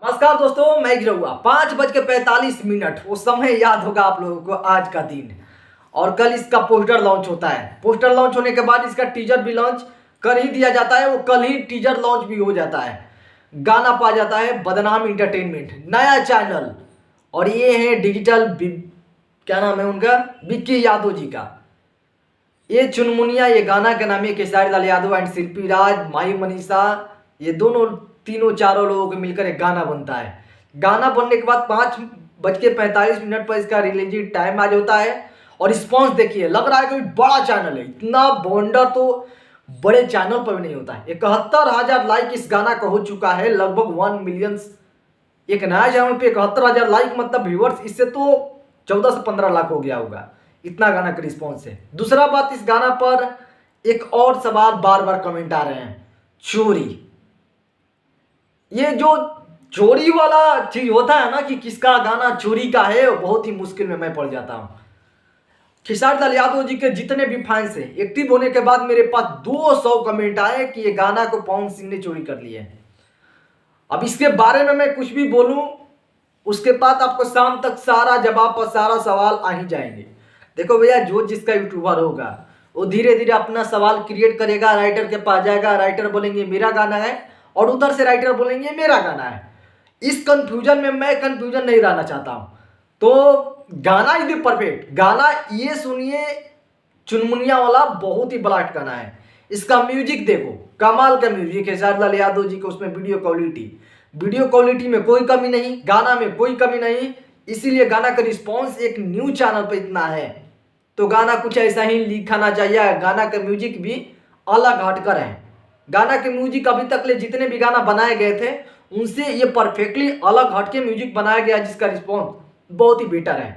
नमस्कार दोस्तों, मैं गिरहुआ 5:45 वो समय याद होगा आप लोगों को, आज का दिन। और कल इसका पोस्टर लॉन्च होता है। पोस्टर लॉन्च होने के बाद इसका टीजर भी लॉन्च कर ही दिया जाता है। वो कल ही टीजर लॉन्च भी हो जाता है। गाना पा जाता है बदनाम इंटरटेनमेंट, नया चैनल। और ये है डिजिटल क्या नाम है उनका, विक्की यादव जी का। ये चुनमुनिया, ये गाना का नाम है केसारी लाल यादव एंड शिल्पी राज, माही मनीषा, ये दोनों तीनों चारों लोगों के मिलकर एक गाना बनता है। गाना बनने के बाद 5:45 पर इसका रिलीज टाइम आज होता है। और रिस्पॉन्स देखिए, लग रहा है कोई बड़ा चैनल है। इतना बॉन्डर तो बड़े चैनल पर भी नहीं होता है। 71,000 लाइक इस गाना का हो चुका है, लगभग 1 मिलियन। एक नया चैनल पे 71,000 लाइक, मतलब व्यूअर्स, इससे तो 14 से 15 लाख हो गया होगा। इतना गाना का रिस्पॉन्स है। दूसरा बात, इस गाना पर एक और सवाल बार बार कमेंट आ रहे हैं, चोरी। ये जो चोरी वाला चीज होता है ना, कि किसका गाना चोरी का है, वो बहुत ही मुश्किल में मैं पड़ जाता हूं। खेसारी लाल यादव जी के जितने भी फैंस हैं, एक्टिव होने के बाद मेरे पास 200 कमेंट आए कि ये गाना को पवन सिंह ने चोरी कर लिया है। अब इसके बारे में मैं कुछ भी बोलूं, उसके बाद आपको शाम तक सारा जवाब और सारा सवाल आ ही जाएंगे। देखो भैया, जो जिसका यूट्यूबर होगा वो धीरे धीरे अपना सवाल क्रिएट करेगा, राइटर के पास जाएगा, राइटर बोलेंगे मेरा गाना है, और उधर से राइटर बोलेंगे मेरा गाना है। इस कंफ्यूजन में मैं कंफ्यूजन नहीं रहना चाहता हूं। तो गाना इज परफेक्ट गाना, ये सुनिए, चुनमुनिया वाला बहुत ही ब्लास्ट गाना है। इसका म्यूजिक देखो, कमाल का म्यूजिक है खेसारी लाल यादव जी को। उसमें वीडियो क्वालिटी में कोई कमी नहीं, गाना में कोई कमी नहीं। इसीलिए गाना का रिस्पॉन्स एक न्यू चैनल पर इतना है। तो गाना कुछ ऐसा ही लिखाना चाहिए। गाना का म्यूजिक भी अलग हटकर है। गाना के म्यूजिक अभी तक ले जितने भी गाना बनाए गए थे, उनसे ये परफेक्टली अलग हटके म्यूजिक बनाया गया, जिसका रिस्पॉन्स बहुत ही बेटर है।